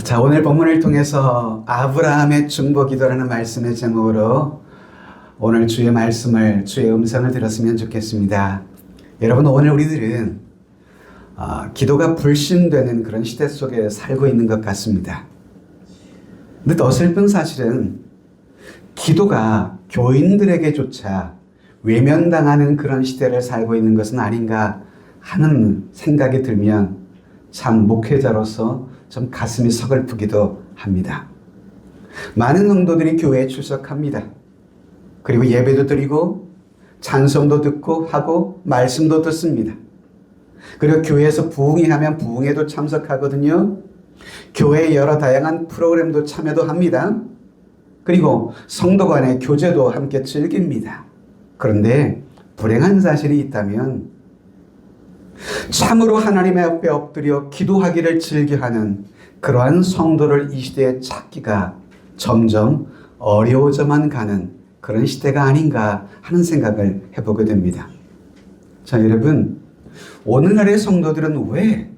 자, 오늘 본문을 통해서 아브라함의 중보기도라는 말씀의 제목으로 오늘 주의 말씀을, 주의 음성을 들었으면 좋겠습니다. 여러분, 오늘 우리들은 기도가 불신되는 그런 시대 속에 살고 있는 것 같습니다. 근데 더 슬픈 사실은 기도가 교인들에게조차 외면당하는 그런 시대를 살고 있는 것은 아닌가 하는 생각이 들면 참 목회자로서 좀 가슴이 서글프기도 합니다. 많은 성도들이 교회에 출석합니다. 그리고 예배도 드리고 찬송도 듣고 하고 말씀도 듣습니다. 그리고 교회에서 부흥회 하면 부흥회도 참석하거든요. 교회의 여러 다양한 프로그램도 참여도 합니다. 그리고 성도 간의 교제도 함께 즐깁니다. 그런데 불행한 사실이 있다면 참으로 하나님의 앞에 엎드려 기도하기를 즐겨하는 그러한 성도를 이 시대에 찾기가 점점 어려워져만 가는 그런 시대가 아닌가 하는 생각을 해보게 됩니다. 자, 여러분, 오늘날의 성도들은 왜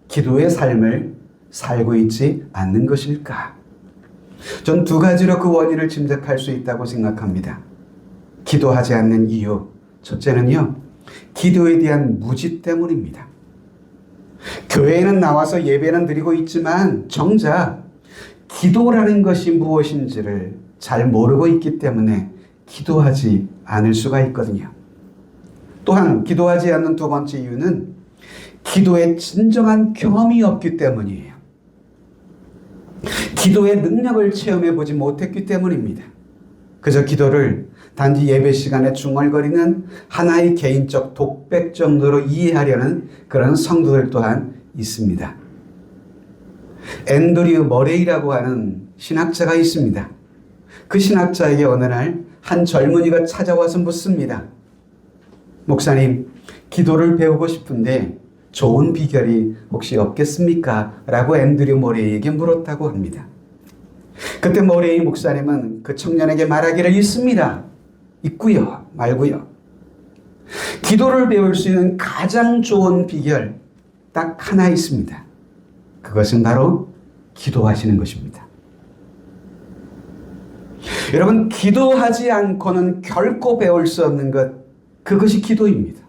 기도의 삶을 살고 있지 않는 것일까? 전 두 가지로 그 원인을 짐작할 수 있다고 생각합니다. 기도하지 않는 이유, 첫째는요, 기도에 대한 무지 때문입니다. 교회에는 나와서 예배는 드리고 있지만 정작 기도라는 것이 무엇인지를 잘 모르고 있기 때문에 기도하지 않을 수가 있거든요. 또한 기도하지 않는 두 번째 이유는 기도의 진정한 경험이 없기 때문이에요. 기도의 능력을 체험해 보지 못했기 때문입니다. 그저 기도를 단지 예배 시간에 중얼거리는 하나의 개인적 독백 정도로 이해하려는 그런 성도들 또한 있습니다. 앤드류 머레이라고 하는 신학자가 있습니다. 그 신학자에게 어느 날 한 젊은이가 찾아와서 묻습니다. 목사님, 기도를 배우고 싶은데 좋은 비결이 혹시 없겠습니까? 라고 앤드류 머레이에게 물었다고 합니다. 그때 머레이 목사님은 그 청년에게 말하기를 있고요, 말고요. 기도를 배울 수 있는 가장 좋은 비결 딱 하나 있습니다. 그것은 바로 기도하시는 것입니다. 여러분, 기도하지 않고는 결코 배울 수 없는 것, 그것이 기도입니다.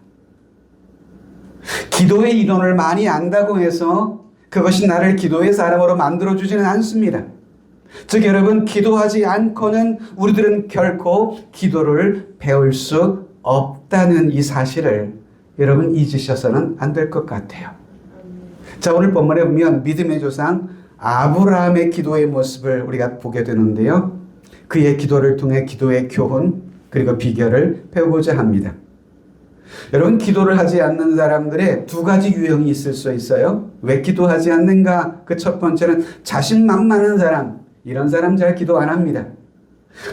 기도의 이론을 많이 안다고 해서 그것이 나를 기도의 사람으로 만들어주지는 않습니다. 즉, 여러분, 기도하지 않고는 우리들은 결코 기도를 배울 수 없다는 이 사실을 여러분 잊으셔서는 안 될 것 같아요. 자, 오늘 본문에 보면 믿음의 조상 아브라함의 기도의 모습을 우리가 보게 되는데요. 그의 기도를 통해 기도의 교훈 그리고 비결을 배우고자 합니다. 여러분, 기도를 하지 않는 사람들의 두 가지 유형이 있을 수 있어요. 왜 기도하지 않는가? 그 첫 번째는 자신만만한 사람. 이런 사람 잘 기도 안 합니다.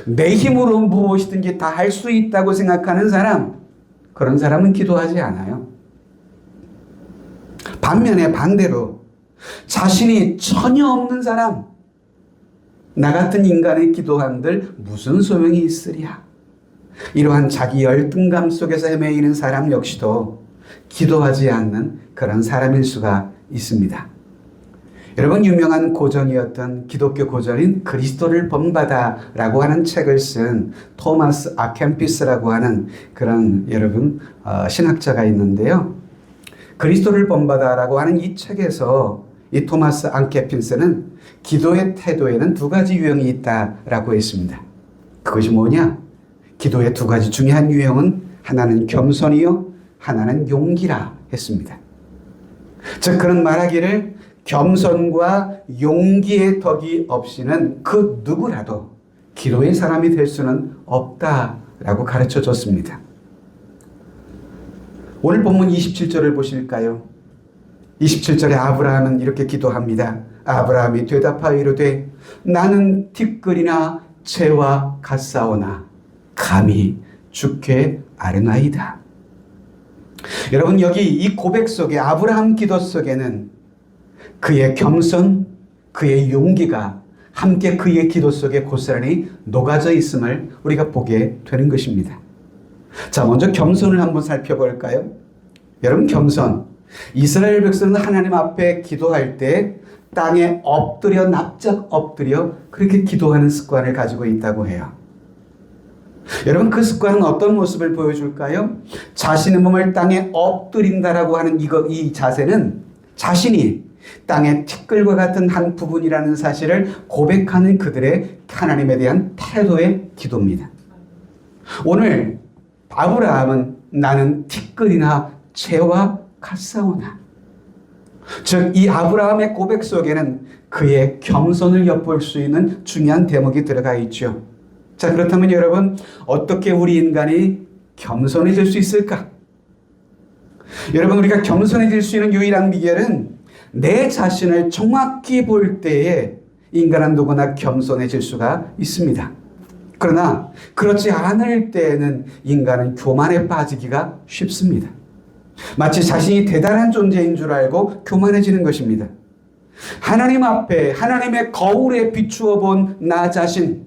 내 힘으로 무엇이든지 다 할 수 있다고 생각하는 사람, 그런 사람은 기도하지 않아요. 반면에 반대로 자신이 전혀 없는 사람, 나 같은 인간의 기도한들 무슨 소용이 있으랴. 이러한 자기 열등감 속에서 헤매이는 사람 역시도 기도하지 않는 그런 사람일 수가 있습니다. 여러분, 유명한 고전이었던 기독교 고전인 그리스도를 본받아라고 하는 책을 쓴 토마스 아켐피스라고 하는 그런 여러분 신학자가 있는데요. 그리스도를 본받아라고 하는 이 책에서 이 토마스 아켐피스는 기도의 태도에는 두 가지 유형이 있다라고 했습니다. 그것이 뭐냐? 기도의 두 가지 중요한 유형은 하나는 겸손이요, 하나는 용기라 했습니다. 즉, 그는 말하기를 겸손과 용기의 덕이 없이는 그 누구라도 기도의 사람이 될 수는 없다라고 가르쳐 줬습니다. 오늘 본문 27절을 보실까요? 27절에 아브라함은 이렇게 기도합니다. 아브라함이 대답하여 이르되 나는 티끌이나 채와 같사오나 감히 주께 아뢰나이다. 여러분, 여기 이 고백 속에, 아브라함 기도 속에는 그의 겸손, 그의 용기가 함께 그의 기도 속에 고스란히 녹아져 있음을 우리가 보게 되는 것입니다. 자, 먼저 겸손을 한번 살펴볼까요? 여러분, 겸손. 이스라엘 백성은 하나님 앞에 기도할 때 땅에 엎드려 납작 엎드려 그렇게 기도하는 습관을 가지고 있다고 해요. 여러분, 그 습관은 어떤 모습을 보여줄까요? 자신의 몸을 땅에 엎드린다라고 하는 이 자세는 자신이 땅의 티끌과 같은 한 부분이라는 사실을 고백하는 그들의 하나님에 대한 태도의 기도입니다. 오늘 아브라함은 나는 티끌이나 재와 같사오나, 즉 이 아브라함의 고백 속에는 그의 겸손을 엿볼 수 있는 중요한 대목이 들어가 있죠. 자, 그렇다면 여러분, 어떻게 우리 인간이 겸손해질 수 있을까? 여러분, 우리가 겸손해질 수 있는 유일한 비결은 내 자신을 정확히 볼 때에 인간은 누구나 겸손해질 수가 있습니다. 그러나 그렇지 않을 때에는 인간은 교만에 빠지기가 쉽습니다. 마치 자신이 대단한 존재인 줄 알고 교만해지는 것입니다. 하나님 앞에 하나님의 거울에 비추어 본 나 자신,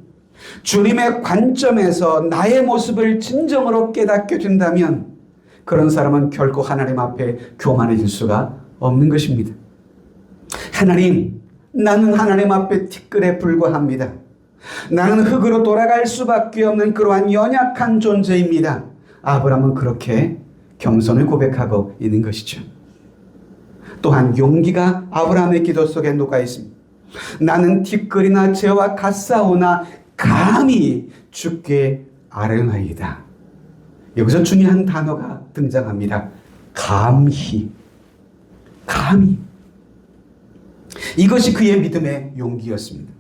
주님의 관점에서 나의 모습을 진정으로 깨닫게 된다면 그런 사람은 결코 하나님 앞에 교만해질 수가 없는 것입니다. 하나님, 나는 하나님 앞에 티끌에 불과합니다. 나는 흙으로 돌아갈 수밖에 없는 그러한 연약한 존재입니다. 아브라함은 그렇게 겸손을 고백하고 있는 것이죠. 또한 용기가 아브라함의 기도 속에 녹아 있습니다. 나는 티끌이나 재와 같사오나 감히 주께 아뢰나이다. 여기서 중요한 단어가 등장합니다. 감히. 이것이 그의 믿음의 용기였습니다.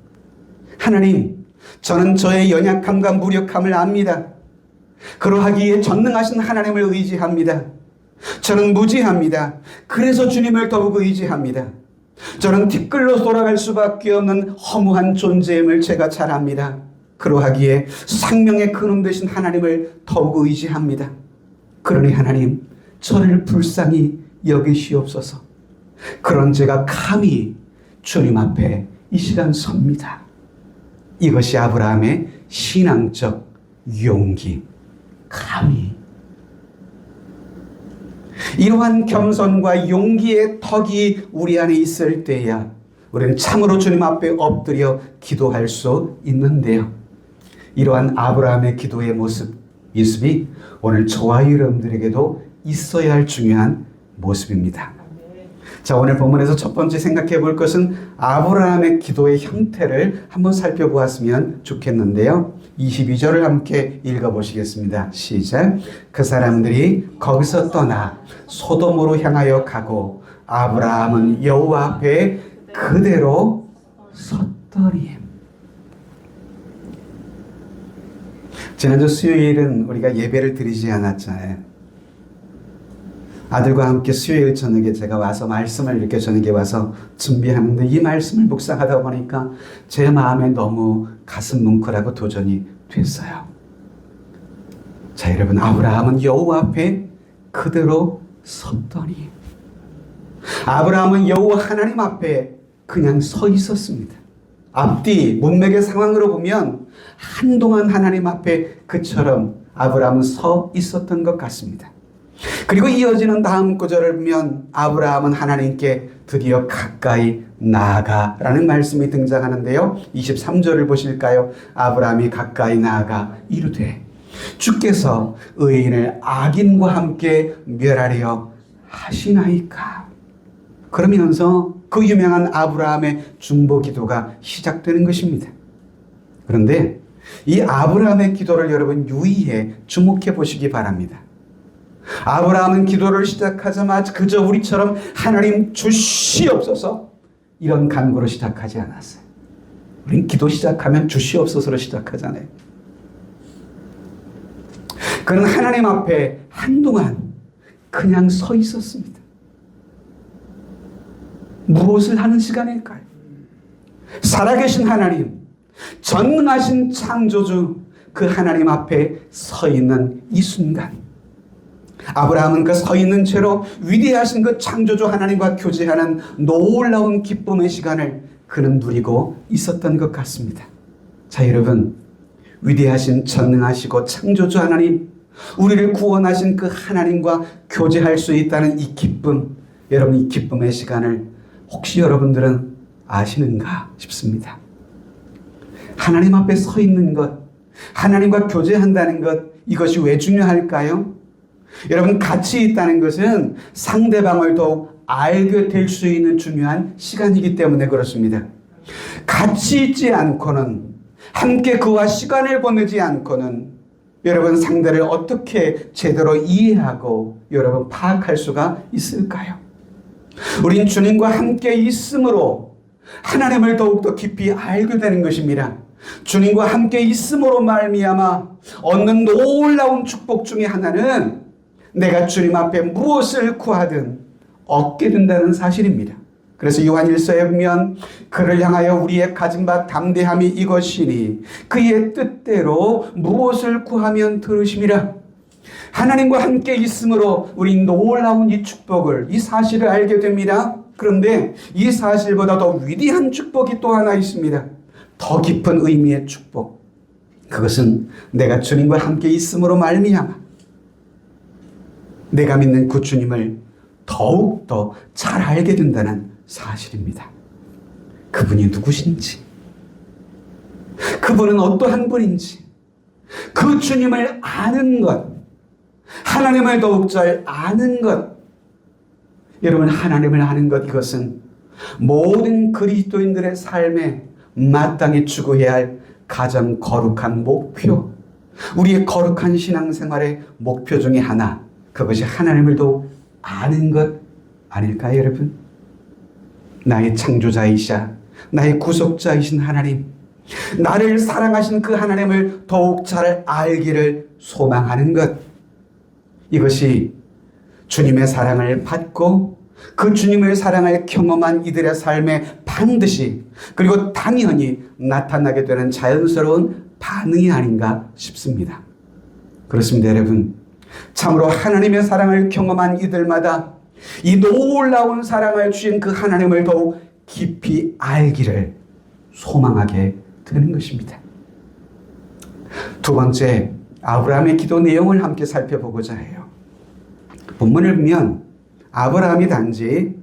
하나님, 저는 저의 연약함과 무력함을 압니다. 그러하기에 전능하신 하나님을 의지합니다. 저는 무지합니다. 그래서 주님을 더욱 의지합니다. 저는 티끌로 돌아갈 수밖에 없는 허무한 존재임을 제가 잘 압니다. 그러하기에 생명의 근원 되신 하나님을 더욱 의지합니다. 그러니 하나님, 저를 불쌍히 여기시옵소서. 그런 제가 감히 주님 앞에 이 시간 섭니다. 이것이 아브라함의 신앙적 용기, 감히. 이러한 겸손과 용기의 턱이 우리 안에 있을 때야 우리는 참으로 주님 앞에 엎드려 기도할 수 있는데요. 이러한 아브라함의 기도의 모습이 오늘 저와 여러분들에게도 있어야 할 중요한 모습입니다. 자, 오늘 본문에서 첫 번째 생각해 볼 것은 아브라함의 기도의 형태를 한번 살펴보았으면 좋겠는데요. 22절을 함께 읽어보시겠습니다. 시작. 그 사람들이 거기서 떠나 소돔으로 향하여 가고 아브라함은 여호와 앞에 그대로 섰더니. 지난주 수요일은 우리가 예배를 드리지 않았잖아요. 아들과 함께 수요일 저녁에 제가 와서 말씀을 이렇게 저녁에 와서 준비하는데 이 말씀을 묵상하다 보니까 제 마음에 너무 가슴 뭉클하고 도전이 됐어요. 자, 여러분, 아브라함은 여호와 앞에 그대로 섰더니, 아브라함은 여호와 하나님 앞에 그냥 서 있었습니다. 앞뒤 문맥의 상황으로 보면 한동안 하나님 앞에 그처럼 아브라함은 서 있었던 것 같습니다. 그리고 이어지는 다음 구절을 보면 아브라함은 하나님께 드디어 가까이 나아가라는 말씀이 등장하는데요. 23절을 보실까요? 아브라함이 가까이 나아가 이르되 주께서 의인을 악인과 함께 멸하려 하시나이까. 그러면서 그 유명한 아브라함의 중보 기도가 시작되는 것입니다. 그런데 이 아브라함의 기도를 여러분 유의해 주목해 보시기 바랍니다. 아브라함은 기도를 시작하자마자 그저 우리처럼 하나님 주시옵소서 이런 간구로 시작하지 않았어요. 우린 기도 시작하면 주시옵소서로 시작하잖아요. 그는 하나님 앞에 한동안 그냥 서 있었습니다. 무엇을 하는 시간일까요? 살아계신 하나님, 전능하신 창조주 그 하나님 앞에 서 있는 이 순간, 아브라함은 그 서 있는 채로 위대하신 그 창조주 하나님과 교제하는 놀라운 기쁨의 시간을 그는 누리고 있었던 것 같습니다. 자, 여러분, 위대하신 전능하시고 창조주 하나님, 우리를 구원하신 그 하나님과 교제할 수 있다는 이 기쁨, 여러분, 이 기쁨의 시간을 혹시 여러분들은 아시는가 싶습니다. 하나님 앞에 서 있는 것, 하나님과 교제한다는 것, 이것이 왜 중요할까요? 여러분, 같이 있다는 것은 상대방을 더욱 알게 될 수 있는 중요한 시간이기 때문에 그렇습니다. 같이 있지 않고는, 함께 그와 시간을 보내지 않고는 여러분, 상대를 어떻게 제대로 이해하고 여러분 파악할 수가 있을까요? 우린 주님과 함께 있음으로 하나님을 더욱더 깊이 알게 되는 것입니다. 주님과 함께 있음으로 말미암아 얻는 놀라운 축복 중에 하나는 내가 주님 앞에 무엇을 구하든 얻게 된다는 사실입니다. 그래서 요한일서에 보면 그를 향하여 우리의 가진 바 담대함이 이것이니 그의 뜻대로 무엇을 구하면 들으심이라. 하나님과 함께 있음으로 우리 놀라운 이 축복을, 이 사실을 알게 됩니다. 그런데 이 사실보다 더 위대한 축복이 또 하나 있습니다. 더 깊은 의미의 축복. 그것은 내가 주님과 함께 있음으로 말미암아 내가 믿는 그 주님을 더욱더 잘 알게 된다는 사실입니다. 그분이 누구신지, 그분은 어떠한 분인지, 그 주님을 아는 것, 하나님을 더욱 잘 아는 것. 여러분, 하나님을 아는 것, 이것은 모든 그리스도인들의 삶에 마땅히 추구해야 할 가장 거룩한 목표, 우리의 거룩한 신앙생활의 목표 중에 하나, 그것이 하나님을 더욱 아는 것 아닐까요, 여러분? 나의 창조자이시자 나의 구속자이신 하나님, 나를 사랑하신 그 하나님을 더욱 잘 알기를 소망하는 것, 이것이 주님의 사랑을 받고 그 주님의 사랑을 경험한 이들의 삶에 반드시, 그리고 당연히 나타나게 되는 자연스러운 반응이 아닌가 싶습니다. 그렇습니다, 여러분. 참으로 하나님의 사랑을 경험한 이들마다 이 놀라운 사랑을 주신 그 하나님을 더욱 깊이 알기를 소망하게 되는 것입니다. 두 번째, 아브라함의 기도 내용을 함께 살펴보고자 해요. 본문을 보면 아브라함이 단지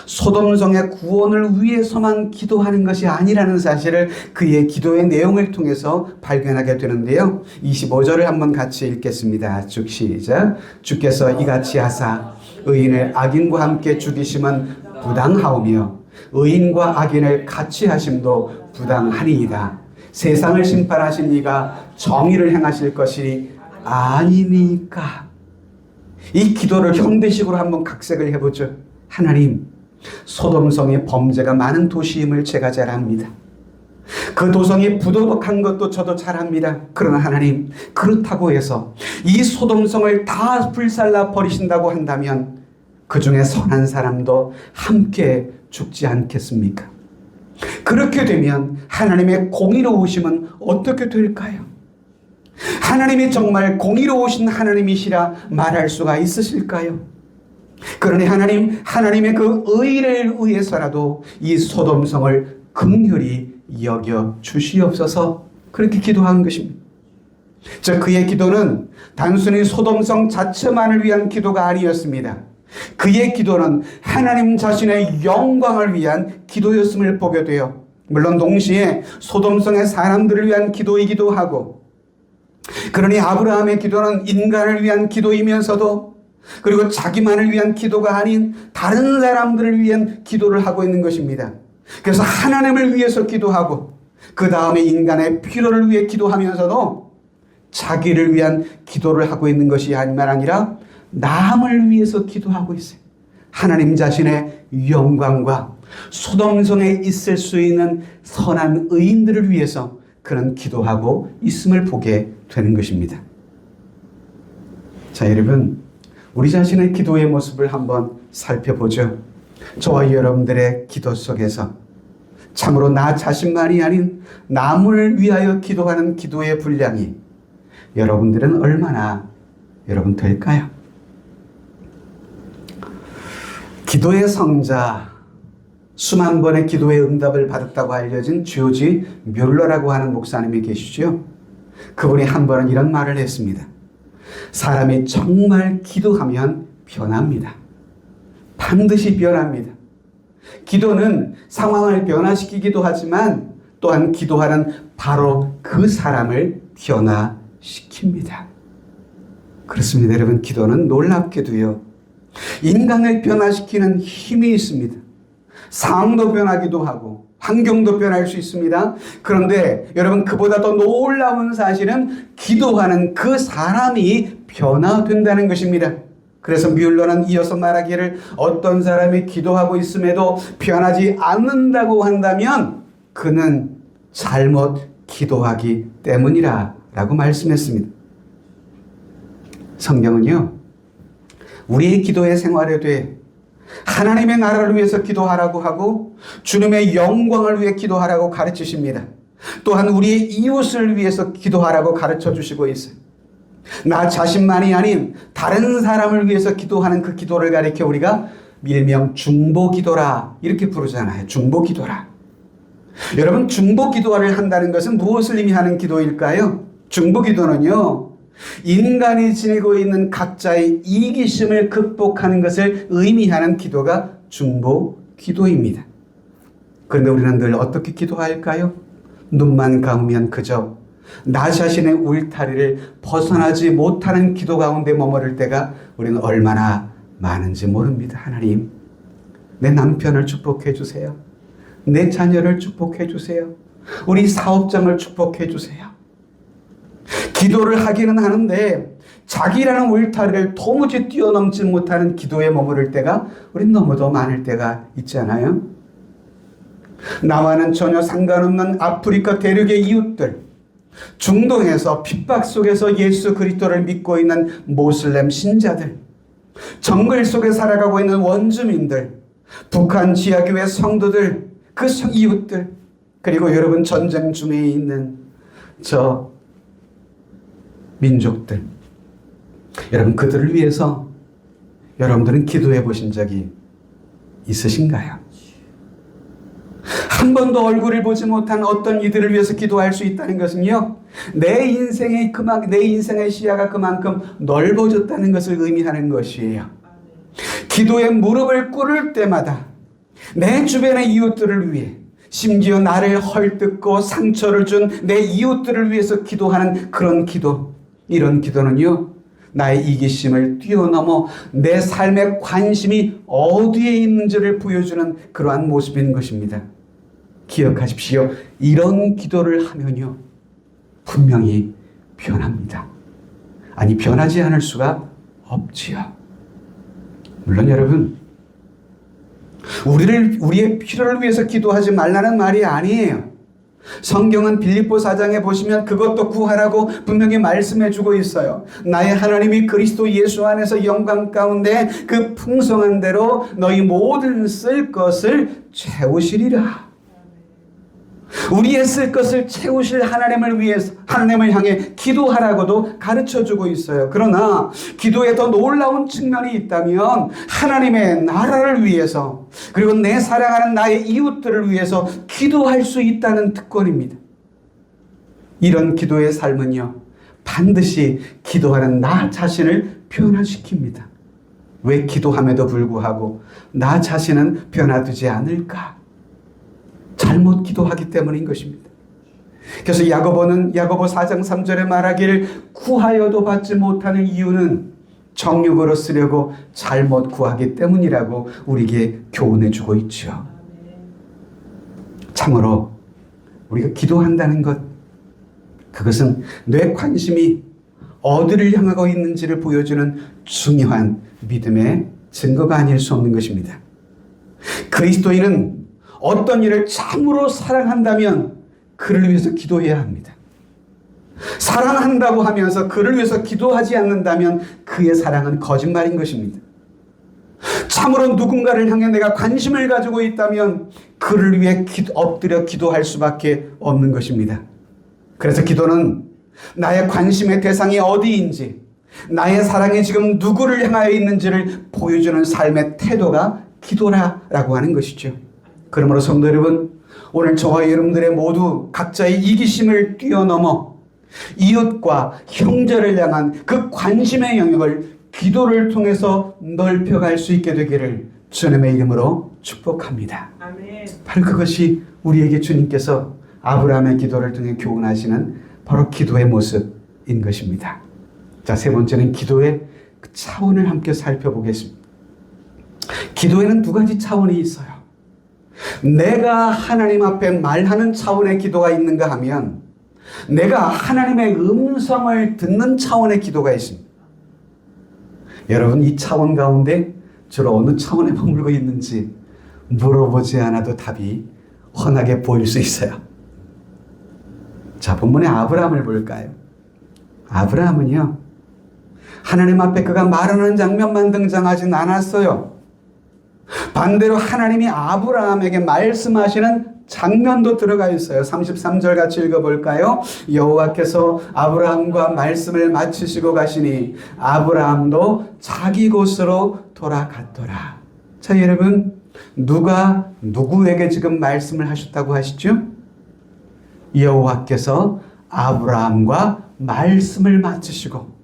소돔성의 구원을 위해서만 기도하는 것이 아니라는 사실을 그의 기도의 내용을 통해서 발견하게 되는데요. 25절을 한번 같이 읽겠습니다. 쭉 시작. 주께서 이같이 하사 의인을 악인과 함께 죽이심은 부당하오며 의인과 악인을 같이 하심도 부당하니이다. 세상을 심판하신 이가 정의를 행하실 것이 아니니까. 이 기도를 현대식으로 한번 각색을 해보죠. 하나님, 소돔성의 범죄가 많은 도시임을 제가 잘 압니다. 그 도성이 부도덕한 것도 저도 잘 압니다. 그러나 하나님, 그렇다고 해서 이 소돔성을 다 불살라 버리신다고 한다면 그 중에 선한 사람도 함께 죽지 않겠습니까? 그렇게 되면 하나님의 공의로우심은 어떻게 될까요? 하나님이 정말 공의로우신 하나님이시라 말할 수가 있으실까요? 그러니 하나님, 하나님의 그 의를 위해서라도 이 소돔성을 긍휼히 여겨 주시옵소서, 그렇게 기도한 것입니다. 즉, 그의 기도는 단순히 소돔성 자체만을 위한 기도가 아니었습니다. 그의 기도는 하나님 자신의 영광을 위한 기도였음을 보게 돼요. 물론 동시에 소돔성의 사람들을 위한 기도이기도 하고, 그러니 아브라함의 기도는 인간을 위한 기도이면서도, 그리고 자기만을 위한 기도가 아닌 다른 사람들을 위한 기도를 하고 있는 것입니다. 그래서 하나님을 위해서 기도하고 그 다음에 인간의 필요를 위해 기도하면서도 자기를 위한 기도를 하고 있는 것이 아니라 남을 위해서 기도하고 있어요. 하나님 자신의 영광과 소돔성에 있을 수 있는 선한 의인들을 위해서 그런 기도하고 있음을 보게 되는 것입니다. 자, 여러분, 우리 자신의 기도의 모습을 한번 살펴보죠. 저와 여러분들의 기도 속에서 참으로 나 자신만이 아닌 남을 위하여 기도하는 기도의 분량이 여러분들은 얼마나 여러분 될까요? 기도의 성자, 수만 번의 기도의 응답을 받았다고 알려진 조지 뮬러라고 하는 목사님이 계시죠. 그분이 한 번은 이런 말을 했습니다. 사람이 정말 기도하면 변합니다. 반드시 변합니다. 기도는 상황을 변화시키기도 하지만 또한 기도하는 바로 그 사람을 변화시킵니다. 그렇습니다. 여러분, 기도는 놀랍게도요, 인간을 변화시키는 힘이 있습니다. 상황도 변하기도 하고 환경도 변할 수 있습니다. 그런데 여러분, 그보다 더 놀라운 사실은 기도하는 그 사람이 변화된다는 것입니다. 그래서 뮬러는 이어서 말하기를 어떤 사람이 기도하고 있음에도 변하지 않는다고 한다면 그는 잘못 기도하기 때문이라 라고 말씀했습니다. 성경은요, 우리의 기도의 생활에도 하나님의 나라를 위해서 기도하라고 하고 주님의 영광을 위해 기도하라고 가르치십니다. 또한 우리의 이웃을 위해서 기도하라고 가르쳐 주시고 있어요. 나 자신만이 아닌 다른 사람을 위해서 기도하는 그 기도를 가리켜 우리가 일명 중보기도라 이렇게 부르잖아요. 중보기도라. 여러분, 중보기도를 한다는 것은 무엇을 의미하는 기도일까요? 중보기도는요, 인간이 지니고 있는 각자의 이기심을 극복하는 것을 의미하는 기도가 중보기도입니다. 그런데 우리는 늘 어떻게 기도할까요? 눈만 감으면 그저 나 자신의 울타리를 벗어나지 못하는 기도 가운데 머무를 때가 우리는 얼마나 많은지 모릅니다. 하나님, 내 남편을 축복해 주세요. 내 자녀를 축복해 주세요. 우리 사업장을 축복해 주세요. 기도를 하기는 하는데 자기라는 울타리를 도무지 뛰어넘지 못하는 기도에 머무를 때가 우린 너무도 많을 때가 있잖아요. 나와는 전혀 상관없는 아프리카 대륙의 이웃들, 중동에서 핍박 속에서 예수 그리스도를 믿고 있는 모슬렘 신자들, 정글 속에 살아가고 있는 원주민들, 북한 지하교회 성도들, 그 이웃들, 그리고 여러분 전쟁 중에 있는 저 민족들, 여러분 그들을 위해서 여러분들은 기도해 보신 적이 있으신가요? 한 번도 얼굴을 보지 못한 어떤 이들을 위해서 기도할 수 있다는 것은요, 내 인생의 시야가 그만큼 넓어졌다는 것을 의미하는 것이에요. 기도에 무릎을 꿇을 때마다 내 주변의 이웃들을 위해, 심지어 나를 헐뜯고 상처를 준 내 이웃들을 위해서 기도하는 그런 기도, 이런 기도는요, 나의 이기심을 뛰어넘어 내 삶의 관심이 어디에 있는지를 보여주는 그러한 모습인 것입니다. 기억하십시오. 이런 기도를 하면요, 분명히 변합니다. 아니, 변하지 않을 수가 없지요. 물론 여러분, 우리의 필요를 위해서 기도하지 말라는 말이 아니에요. 성경은 빌립보 4장에 보시면 그것도 구하라고 분명히 말씀해 주고 있어요. 나의 하나님이 그리스도 예수 안에서 영광 가운데 그 풍성한 대로 너희 모든 쓸 것을 채우시리라. 우리의 쓸 것을 채우실 하나님을 위해서, 하나님을 향해 기도하라고도 가르쳐 주고 있어요. 그러나 기도에 더 놀라운 측면이 있다면 하나님의 나라를 위해서, 그리고 내 사랑하는 나의 이웃들을 위해서 기도할 수 있다는 특권입니다. 이런 기도의 삶은요, 반드시 기도하는 나 자신을 변화시킵니다. 왜 기도함에도 불구하고 나 자신은 변화되지 않을까? 잘못 기도하기 때문인 것입니다. 그래서 야고보는 야고보 4장 3절에 말하기를 구하여도 받지 못하는 이유는 정욕으로 쓰려고 잘못 구하기 때문이라고 우리에게 교훈해 주고 있죠. 참으로 우리가 기도한다는 것, 그것은 내 관심이 어디를 향하고 있는지를 보여주는 중요한 믿음의 증거가 아닐 수 없는 것입니다. 그리스도인은 어떤 일을 참으로 사랑한다면 그를 위해서 기도해야 합니다. 사랑한다고 하면서 그를 위해서 기도하지 않는다면 그의 사랑은 거짓말인 것입니다. 참으로 누군가를 향해 내가 관심을 가지고 있다면 그를 위해 엎드려 기도할 수밖에 없는 것입니다. 그래서 기도는 나의 관심의 대상이 어디인지, 나의 사랑이 지금 누구를 향하여 있는지를 보여주는 삶의 태도가 기도라고 하는 것이죠. 그러므로 성도 여러분, 오늘 저와 여러분들의 모두 각자의 이기심을 뛰어넘어 이웃과 형제를 향한 그 관심의 영역을 기도를 통해서 넓혀갈 수 있게 되기를 주님의 이름으로 축복합니다. 아멘. 바로 그것이 우리에게 주님께서 아브라함의 기도를 통해 교훈하시는 바로 기도의 모습인 것입니다. 자, 세 번째는 기도의 그 차원을 함께 살펴보겠습니다. 기도에는 두 가지 차원이 있어요. 내가 하나님 앞에 말하는 차원의 기도가 있는가 하면 내가 하나님의 음성을 듣는 차원의 기도가 있습니다. 여러분, 이 차원 가운데 주로 어느 차원에 머물고 있는지 물어보지 않아도 답이 훤하게 보일 수 있어요. 자, 본문의 아브라함을 볼까요? 아브라함은요, 하나님 앞에 그가 말하는 장면만 등장하진 않았어요. 반대로 하나님이 아브라함에게 말씀하시는 장면도 들어가 있어요. 33절 같이 읽어볼까요? 여호와께서 아브라함과 말씀을 마치시고 가시니 아브라함도 자기 곳으로 돌아갔더라. 자, 여러분, 누가 누구에게 지금 말씀을 하셨다고 하시죠? 여호와께서 아브라함과 말씀을 마치시고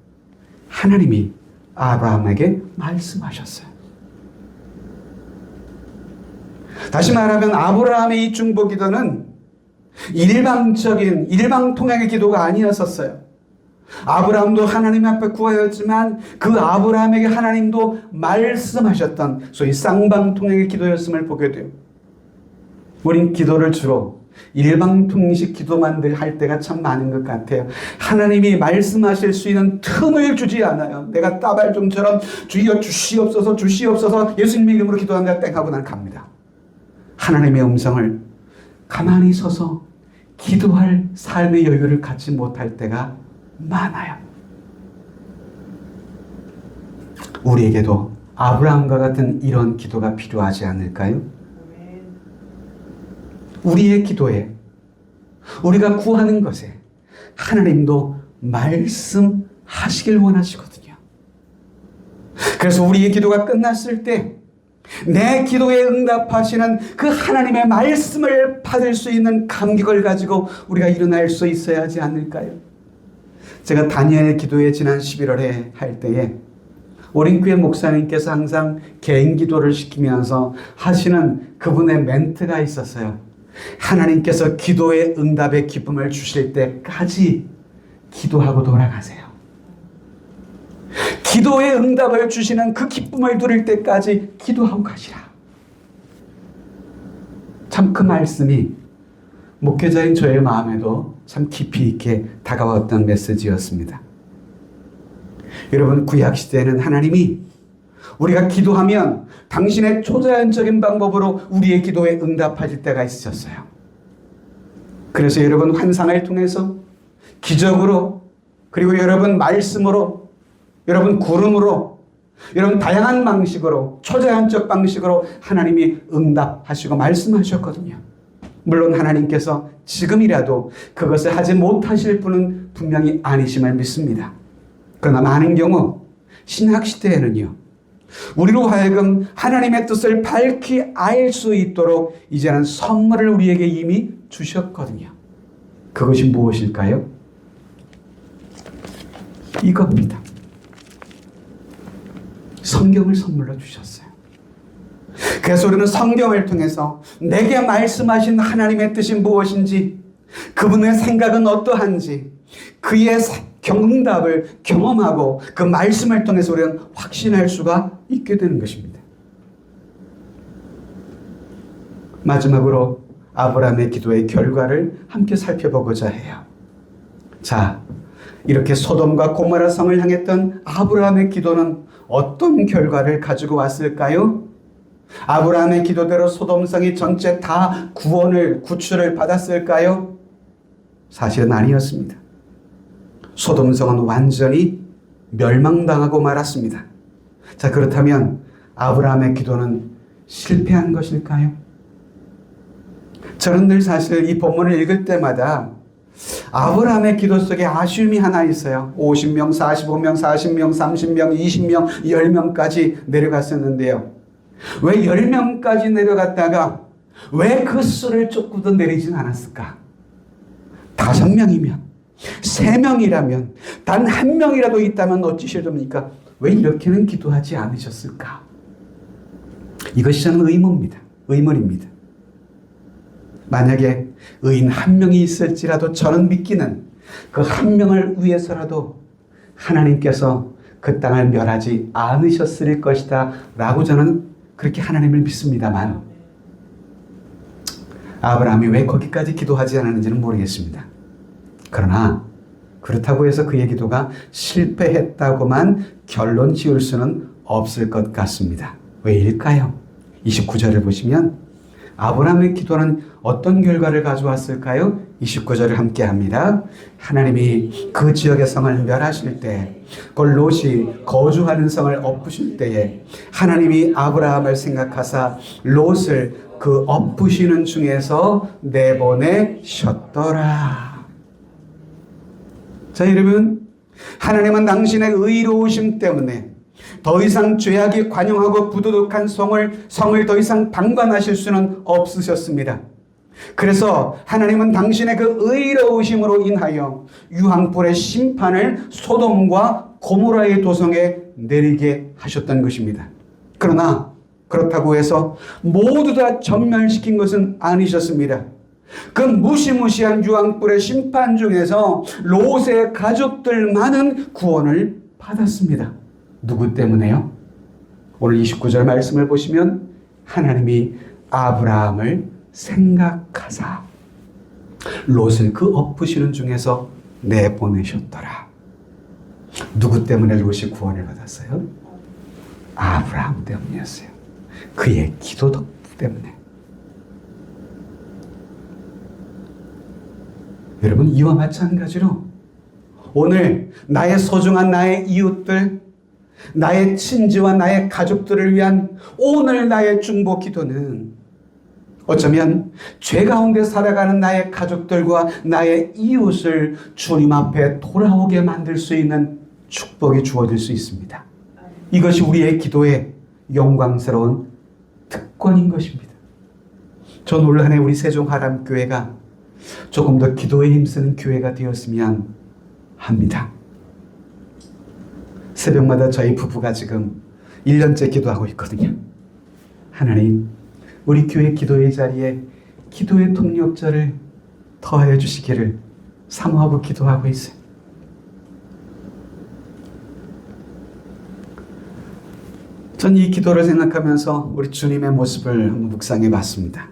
하나님이 아브라함에게 말씀하셨어요. 다시 말하면 아브라함의 이 중보기도는 일방적인 일방통행의 기도가 아니었었어요. 아브라함도 하나님 앞에 구하였지만 그 아브라함에게 하나님도 말씀하셨던 소위 쌍방통행의 기도였음을 보게 돼요. 우린 기도를 주로 일방통행식 기도만들 할 때가 참 많은 것 같아요. 하나님이 말씀하실 수 있는 틈을 주지 않아요. 내가 따발좀처럼 주여 주시옵소서 주시옵소서 예수님의 이름으로 기도한다 땡 하고 난 갑니다. 하나님의 음성을 가만히 서서 기도할 삶의 여유를 갖지 못할 때가 많아요. 우리에게도 아브라함과 같은 이런 기도가 필요하지 않을까요? 우리의 기도에, 우리가 구하는 것에 하나님도 말씀하시길 원하시거든요. 그래서 우리의 기도가 끝났을 때 내 기도에 응답하시는 그 하나님의 말씀을 받을 수 있는 감격을 가지고 우리가 일어날 수 있어야 하지 않을까요? 제가 다니엘 기도회 지난 11월에 할 때에 오린교회 목사님께서 항상 개인 기도를 시키면서 하시는 그분의 멘트가 있었어요. 하나님께서 기도의 응답의 기쁨을 주실 때까지 기도하고 돌아가세요. 기도의 응답을 주시는 그 기쁨을 누릴 때까지 기도하고 가시라. 참 그 말씀이 목회자인 저의 마음에도 참 깊이 있게 다가왔던 메시지였습니다. 여러분, 구약시대에는 하나님이 우리가 기도하면 당신의 초자연적인 방법으로 우리의 기도에 응답하실 때가 있으셨어요. 그래서 여러분, 환상을 통해서 기적으로, 그리고 여러분 말씀으로, 여러분 구름으로, 여러분 다양한 방식으로, 초자연적 방식으로 하나님이 응답하시고 말씀하셨거든요. 물론 하나님께서 지금이라도 그것을 하지 못하실 분은 분명히 아니심을 믿습니다. 그러나 많은 경우 신학시대에는요, 우리로 하여금 하나님의 뜻을 밝히 알 수 있도록 이제는 선물을 우리에게 이미 주셨거든요. 그것이 무엇일까요? 이겁니다. 성경을 선물로 주셨어요. 그래서 우리는 성경을 통해서 내게 말씀하신 하나님의 뜻이 무엇인지, 그분의 생각은 어떠한지, 그의 응답을 경험하고 그 말씀을 통해서 우리는 확신할 수가 있게 되는 것입니다. 마지막으로 아브라함의 기도의 결과를 함께 살펴보고자 해요. 자, 이렇게 소돔과 고모라 성을 향했던 아브라함의 기도는 어떤 결과를 가지고 왔을까요? 아브라함의 기도대로 소돔성이 전체 다 구출을 받았을까요? 사실은 아니었습니다. 소돔성은 완전히 멸망당하고 말았습니다. 자, 그렇다면 아브라함의 기도는 실패한 것일까요? 저는 늘 사실 이 본문을 읽을 때마다 아브라함의 기도 속에 아쉬움이 하나 있어요. 50명, 45명, 40명, 30명, 20명, 10명까지 내려갔었는데요. 왜 10명까지 내려갔다가 왜 그 수를 조금 더 내리진 않았을까? 5명이면, 3명이라면, 단 1명이라도 있다면 어찌시렵니까? 왜 이렇게는 기도하지 않으셨을까? 이것이 저는 의문입니다. 의문입니다. 만약에 의인 한 명이 있을지라도 저는 믿기는 그 한 명을 위해서라도 하나님께서 그 땅을 멸하지 않으셨을 것이다 라고 저는 그렇게 하나님을 믿습니다만, 아브라함이 왜 거기까지 기도하지 않았는지는 모르겠습니다. 그러나 그렇다고 해서 그의 기도가 실패했다고만 결론 지을 수는 없을 것 같습니다. 왜일까요? 29절을 보시면 아브라함의 기도는 어떤 결과를 가져왔을까요? 29절을 함께 합니다. 하나님이 그 지역의 성을 멸하실 때, 그 롯이 거주하는 성을 엎으실 때에 하나님이 아브라함을 생각하사 롯을 그 엎으시는 중에서 내보내셨더라. 자, 여러분, 하나님은 당신의 의로우심 때문에 더 이상 죄악이 관영하고 부도덕한 성을 더 이상 방관하실 수는 없으셨습니다. 그래서 하나님은 당신의 그 의로우심으로 인하여 유황불의 심판을 소돔과 고모라의 도성에 내리게 하셨던 것입니다. 그러나 그렇다고 해서 모두 다 전멸시킨 것은 아니셨습니다. 그 무시무시한 유황불의 심판 중에서 롯의 가족들만은 구원을 받았습니다. 누구 때문에요? 오늘 29절 말씀을 보시면 하나님이 아브라함을 생각하사 롯을 그 엎으시는 중에서 내보내셨더라. 누구 때문에 롯이 구원을 받았어요? 아브라함 때문이었어요. 그의 기도 덕분 때문에. 여러분, 이와 마찬가지로 오늘 나의 소중한 나의 이웃들, 나의 친지와 나의 가족들을 위한 오늘 나의 중보 기도는 어쩌면 죄 가운데 살아가는 나의 가족들과 나의 이웃을 주님 앞에 돌아오게 만들 수 있는 축복이 주어질 수 있습니다. 이것이 우리의 기도의 영광스러운 특권인 것입니다. 전 올 한 해 우리 세종하람교회가 조금 더 기도에 힘쓰는 교회가 되었으면 합니다. 새벽마다 저희 부부가 지금 1년째 기도하고 있거든요. 하나님, 우리 교회 기도의 자리에 기도의 통역자를 더하여 주시기를 사모하고 기도하고 있어요. 전 이 기도를 생각하면서 우리 주님의 모습을 한번 묵상해 봤습니다.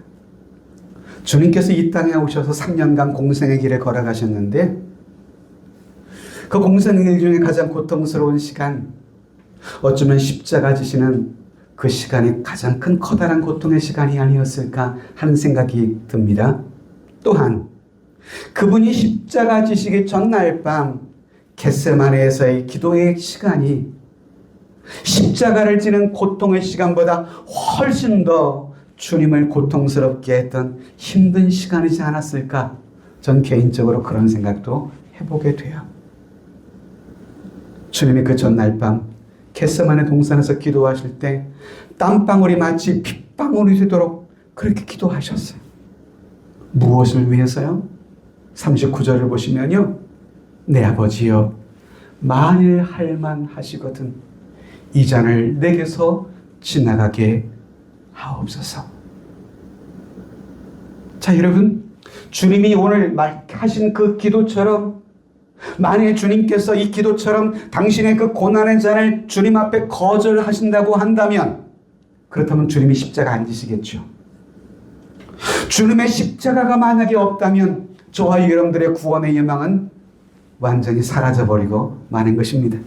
주님께서 이 땅에 오셔서 3년간 공생의 길을 걸어가셨는데 그 공생의 길 중에 가장 고통스러운 시간, 어쩌면 십자가 지시는 그 시간이 가장 큰 커다란 고통의 시간이 아니었을까 하는 생각이 듭니다. 또한 그분이 십자가 지시기 전날 밤 겟세마네에서의 기도의 시간이 십자가를 지는 고통의 시간보다 훨씬 더 주님을 고통스럽게 했던 힘든 시간이지 않았을까? 전 개인적으로 그런 생각도 해보게 돼요. 주님이 그 전날 밤 겟세마네 동산에서 기도하실 때 땀방울이 마치 핏방울이 되도록 그렇게 기도하셨어요. 무엇을 위해서요? 39절을 보시면요, 내 아버지여, 만일 할만하시거든 이 잔을 내게서 지나가게 하옵소서. 자, 여러분, 주님이 오늘 하신 그 기도처럼, 만일 주님께서 이 기도처럼 당신의 그 고난의 잔을 주님 앞에 거절하신다고 한다면, 그렇다면 주님이 십자가 안 지시겠죠. 주님의 십자가가 만약에 없다면 저와 여러분들의 구원의 예망은 완전히 사라져버리고 마는 것입니다.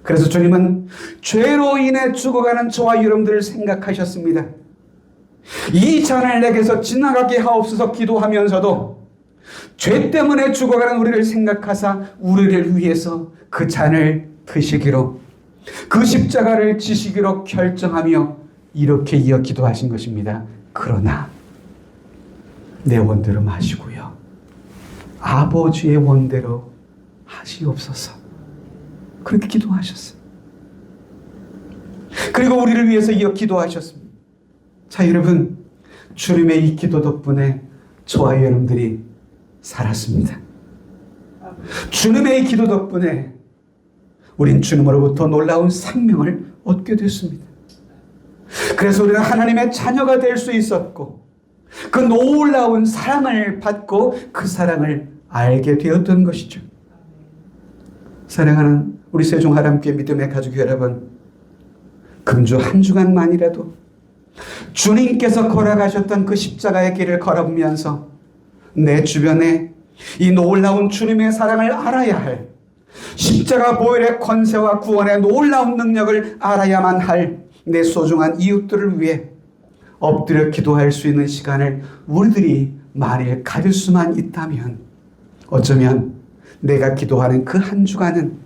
그래서 주님은 죄로 인해 죽어가는 저와 여러분들을 생각하셨습니다. 이 잔을 내게서 지나가게 하옵소서 기도하면서도 죄 때문에 죽어가는 우리를 생각하사 우리를 위해서 그 잔을 드시기로, 그 십자가를 지시기로 결정하며 이렇게 이어 기도하신 것입니다. 그러나 내 원대로 마시고요, 아버지의 원대로 하시옵소서. 그렇게 기도하셨어요. 그리고 우리를 위해서 이어 기도하셨습니다. 자, 여러분, 주님의 이 기도 덕분에 저와 여러분들이 살았습니다. 주님의 이 기도 덕분에 우린 주님으로부터 놀라운 생명을 얻게 됐습니다. 그래서 우리는 하나님의 자녀가 될 수 있었고 그 놀라운 사랑을 받고 그 사랑을 알게 되었던 것이죠. 사랑하는 우리 세종하람교회 믿음의 가족 여러분, 금주 한 주간만이라도 주님께서 걸어가셨던 그 십자가의 길을 걸어보면서 내 주변에 이 놀라운 주님의 사랑을 알아야 할, 십자가 보혈의 권세와 구원의 놀라운 능력을 알아야만 할 내 소중한 이웃들을 위해 엎드려 기도할 수 있는 시간을 우리들이 만일 가질 수만 있다면 어쩌면 내가 기도하는 그 한 주간은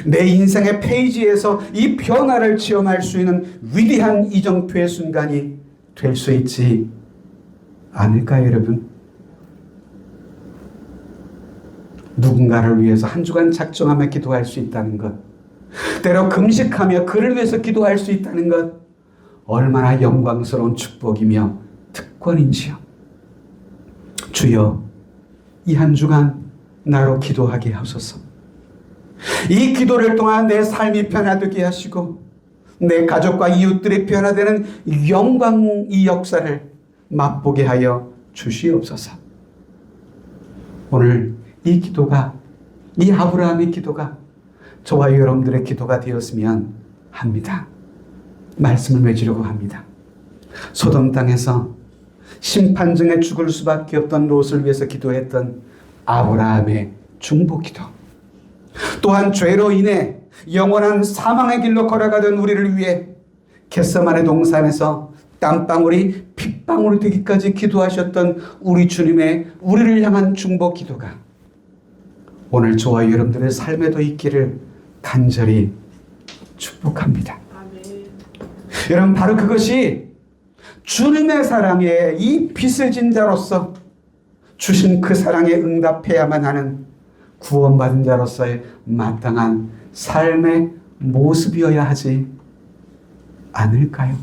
내 인생의 페이지에서 이 변화를 체험할 수 있는 위대한 이정표의 순간이 될 수 있지 않을까요, 여러분? 누군가를 위해서 한 주간 작정하며 기도할 수 있다는 것, 때로 금식하며 그를 위해서 기도할 수 있다는 것, 얼마나 영광스러운 축복이며 특권인지요. 주여, 이 한 주간 나로 기도하게 하소서. 이 기도를 통한 내 삶이 변화되게 하시고 내 가족과 이웃들이 변화되는 영광의 역사를 맛보게 하여 주시옵소서. 오늘 이 기도가, 이 아브라함의 기도가 저와 여러분들의 기도가 되었으면 합니다. 말씀을 맺으려고 합니다. 소돔 땅에서 심판정에 죽을 수밖에 없던 롯을 위해서 기도했던 아브라함의 중보기도, 또한 죄로 인해 영원한 사망의 길로 걸어가던 우리를 위해 겟세마네 동산에서 땀방울이 핏방울이 되기까지 기도하셨던 우리 주님의 우리를 향한 중보기도가 오늘 저와 여러분들의 삶에도 있기를 간절히 축복합니다. 아멘. 여러분, 바로 그것이 주님의 사랑에 이 빚을 진 자로서 주신 그 사랑에 응답해야만 하는 구원받은 자로서의 마땅한 삶의 모습이어야 하지 않을까요?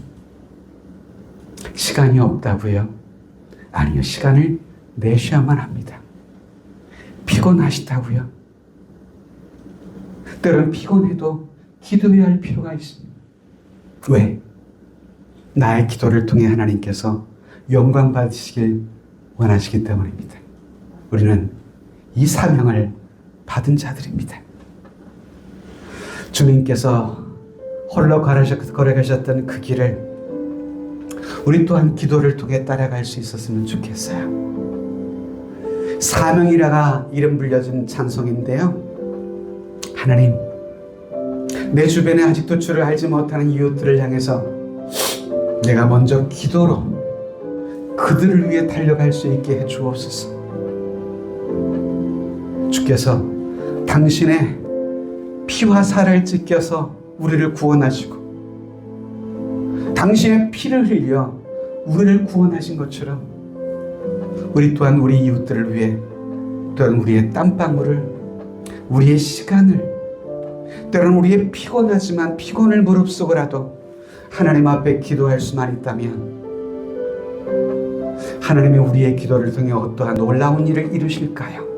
시간이 없다고요? 아니요, 시간을 내셔야만 합니다. 피곤하시다고요? 때로는 피곤해도 기도해야 할 필요가 있습니다. 왜? 나의 기도를 통해 하나님께서 영광 받으시길 원하시기 때문입니다. 우리는 이 사명을 받은 자들입니다. 주님께서 홀로 걸어가셨던 그 길을 우리 또한 기도를 통해 따라갈 수 있었으면 좋겠어요. 사명이라가 이름 불려진 찬송인데요. 하나님, 내 주변에 아직도 주를 알지 못하는 이웃들을 향해서 내가 먼저 기도로 그들을 위해 달려갈 수 있게 해 주옵소서. 주께서 당신의 피와 살을 찢겨서 우리를 구원하시고 당신의 피를 흘려 우리를 구원하신 것처럼 우리 또한 우리 이웃들을 위해, 또한 우리의 땀방울을, 우리의 시간을, 때로는 우리의 피곤하지만 피곤을 무릅쓰고라도 하나님 앞에 기도할 수만 있다면 하나님이 우리의 기도를 통해 어떠한 놀라운 일을 이루실까요?